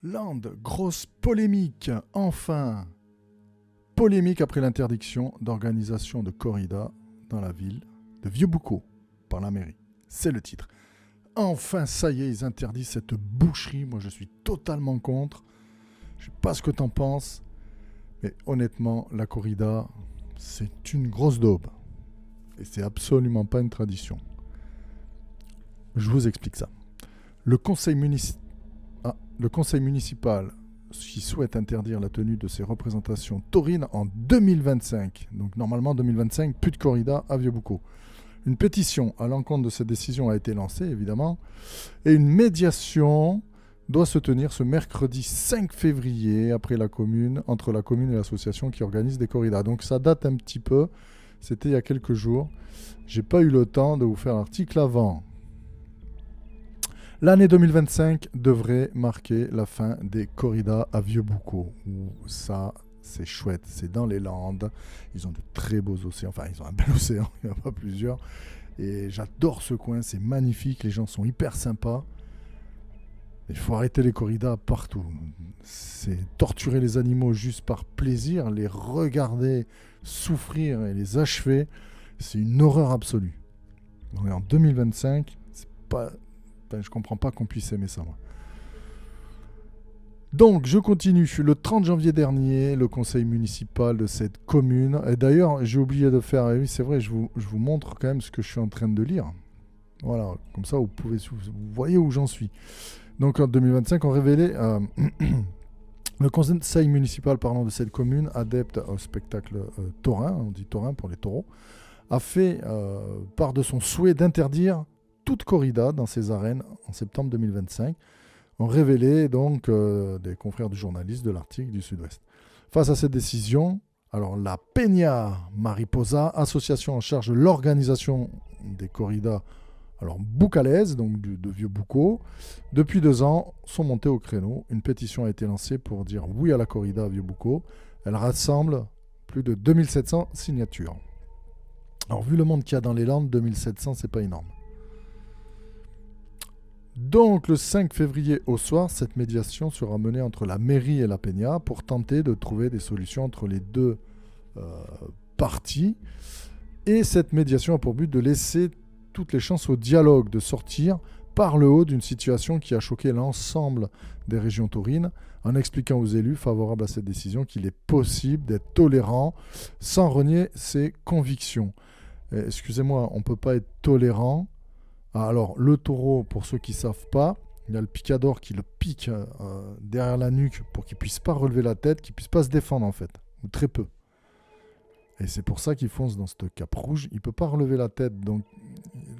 Land, grosse polémique, enfin. Polémique après l'interdiction d'organisation de corrida dans la ville de Vieux-Boucau par la mairie. C'est le titre. Enfin, ça y est, ils interdisent cette boucherie. Moi, je suis totalement contre. Je sais pas ce que t'en penses, mais honnêtement, la corrida, c'est une grosse daube. Et c'est absolument pas une tradition. Je vous explique ça. Le conseil municipal qui souhaite interdire la tenue de ces représentations taurines en 2025. Donc normalement 2025, plus de corrida à Vieux-Boucau. Une pétition à l'encontre de cette décision a été lancée, évidemment, et une médiation doit se tenir ce mercredi 5 février entre la commune et l'association qui organise des corridas. Donc ça date un petit peu, c'était il y a quelques jours. J'ai pas eu le temps de vous faire l'article avant. L'année 2025 devrait marquer la fin des corridas à Vieux-Boucau. Ça, c'est chouette. C'est dans les Landes. Ils ont de très beaux océans. Enfin, ils ont un bel océan. Il n'y en a pas plusieurs. Et j'adore ce coin. C'est magnifique. Les gens sont hyper sympas. Il faut arrêter les corridas partout. C'est torturer les animaux juste par plaisir. Les regarder souffrir et les achever. C'est une horreur absolue. Donc en 2025, c'est pas... je comprends pas qu'on puisse aimer ça, moi. Donc, je continue. Le 30 janvier dernier, le conseil municipal de cette commune... Et d'ailleurs, j'ai oublié de faire... Oui, c'est vrai, je vous montre quand même ce que je suis en train de lire. Voilà, comme ça, vous voyez où j'en suis. Donc, en 2025, on révélait... le conseil municipal de cette commune, adepte au spectacle taurin, on dit taurin pour les taureaux, a fait part de son souhait d'interdire toute corrida dans ses arènes en septembre 2025, ont révélé donc des confrères du journaliste de l'Arctique du Sud-Ouest. Face à cette décision, alors la Peña Mariposa, association en charge de l'organisation des corridas, alors boucalaises, donc de Vieux-Boucau, depuis 2 ans, sont montés au créneau. Une pétition a été lancée pour dire oui à la corrida à Vieux-Boucau. Elle rassemble plus de 2700 signatures. Alors vu le monde qu'il y a dans les Landes, 2700, c'est pas énorme. Donc le 5 février au soir, cette médiation sera menée entre la mairie et la Peña pour tenter de trouver des solutions entre les deux parties. Et cette médiation a pour but de laisser toutes les chances au dialogue, de sortir par le haut d'une situation qui a choqué l'ensemble des régions taurines, en expliquant aux élus favorables à cette décision qu'il est possible d'être tolérant sans renier ses convictions. Et, excusez-moi, on ne peut pas être tolérant. Alors, le taureau, pour ceux qui ne savent pas, il y a le picador qui le pique derrière la nuque pour qu'il ne puisse pas relever la tête, qu'il ne puisse pas se défendre en fait, ou très peu. Et c'est pour ça qu'il fonce dans cette cape rouge. Il ne peut pas relever la tête, donc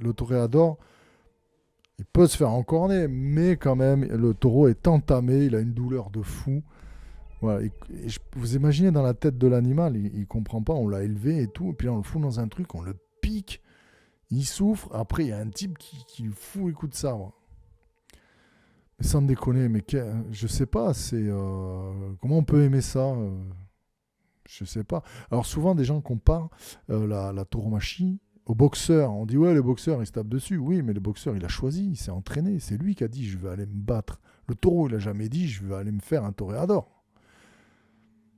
le toréador, il peut se faire encorner, mais quand même, le taureau est entamé, il a une douleur de fou. Voilà. Vous imaginez dans la tête de l'animal, il ne comprend pas, on l'a élevé et tout, et puis là on le fout dans un truc, on le pique. Il souffre. Après, il y a un type qui le fout les coups de sabre. Mais sans déconner, mais je sais pas. Comment on peut aimer ça je sais pas. Alors souvent, des gens comparent la tauromachie au boxeur. On dit ouais, le boxeur, il se tape dessus. Oui, mais le boxeur, il a choisi, il s'est entraîné. C'est lui qui a dit je vais aller me battre. Le taureau, il a jamais dit je vais aller me faire un toréador.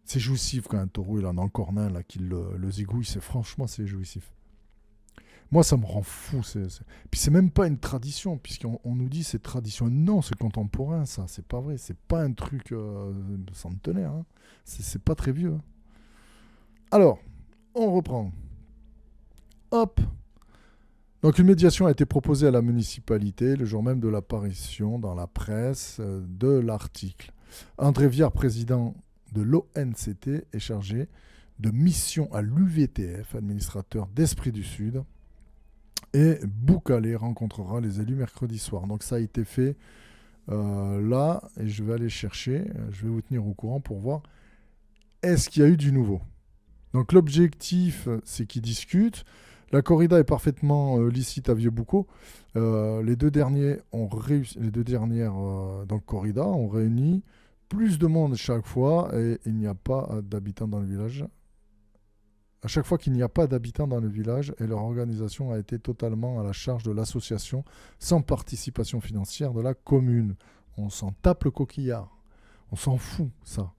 C'est jouissif quand un taureau, il en a encore un là qui le zigouille. Franchement, c'est jouissif. Moi, ça me rend fou. Puis c'est même pas une tradition, puisqu'on nous dit c'est tradition. Non, c'est contemporain, ça. C'est pas vrai. C'est pas un truc centenaire. Hein. C'est pas très vieux. Hein. Alors, on reprend. Hop. Donc une médiation a été proposée à la municipalité le jour même de l'apparition dans la presse de l'article. André Viard, président de l'ONCT, est chargé de mission à l'UVTF, administrateur d'Esprit du Sud. Et Boucalé rencontrera les élus mercredi soir. Donc ça a été fait là, et je vais aller chercher, je vais vous tenir au courant pour voir est-ce qu'il y a eu du nouveau. Donc l'objectif, c'est qu'ils discutent. La corrida est parfaitement licite à Vieux-Boucau. Les deux dernières donc corrida ont réuni plus de monde chaque fois et il n'y a pas d'habitants dans le village. À chaque fois qu'il n'y a pas d'habitants dans le village et leur organisation a été totalement à la charge de l'association sans participation financière de la commune. On s'en tape le coquillard. On s'en fout, ça.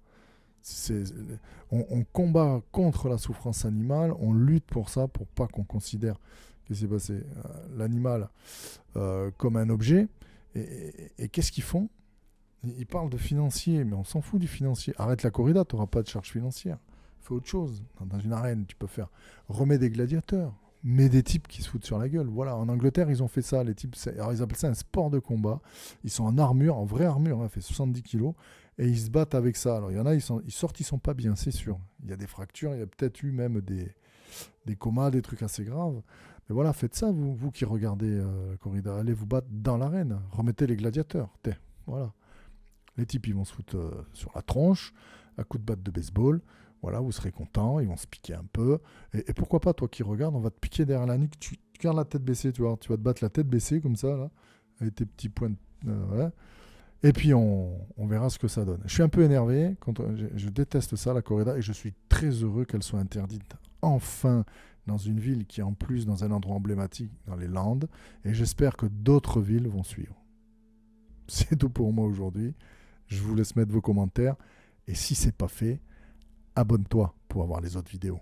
On combat contre la souffrance animale, on lutte pour ça, pour pas qu'on considère que c'est passé l'animal comme un objet. Et qu'est-ce qu'ils font? Ils parlent de financier, mais on s'en fout du financier. Arrête la corrida, tu n'auras pas de charge financière. Fais autre chose. Dans une arène, tu peux faire. Remets des gladiateurs. Mets des types qui se foutent sur la gueule. Voilà, en Angleterre, ils ont fait ça. Les types, alors ils appellent ça un sport de combat. Ils sont en armure, en vraie armure, hein, fait 70 kilos. Et ils se battent avec ça. Alors il y en a, ils sortent, ils sont pas bien, c'est sûr. Il y a des fractures, il y a peut-être eu même des comas, des trucs assez graves. Mais voilà, faites ça, vous qui regardez la corrida. Allez vous battre dans l'arène. Remettez les gladiateurs. Voilà. Les types, ils vont se foutre sur la tronche, à coups de batte de baseball. Voilà, vous serez contents, ils vont se piquer un peu. Et pourquoi pas, toi qui regardes, on va te piquer derrière la nuque. Tu gardes la tête baissée, tu vois. Tu vas te battre la tête baissée, comme ça, là, avec tes petits points. Voilà. Et puis, on verra ce que ça donne. Je suis un peu énervé. Je déteste ça, la corrida, et je suis très heureux qu'elle soit interdite enfin dans une ville qui est en plus dans un endroit emblématique, dans les Landes. Et j'espère que d'autres villes vont suivre. C'est tout pour moi aujourd'hui. Je vous laisse mettre vos commentaires. Et si ce n'est pas fait, abonne-toi pour avoir les autres vidéos.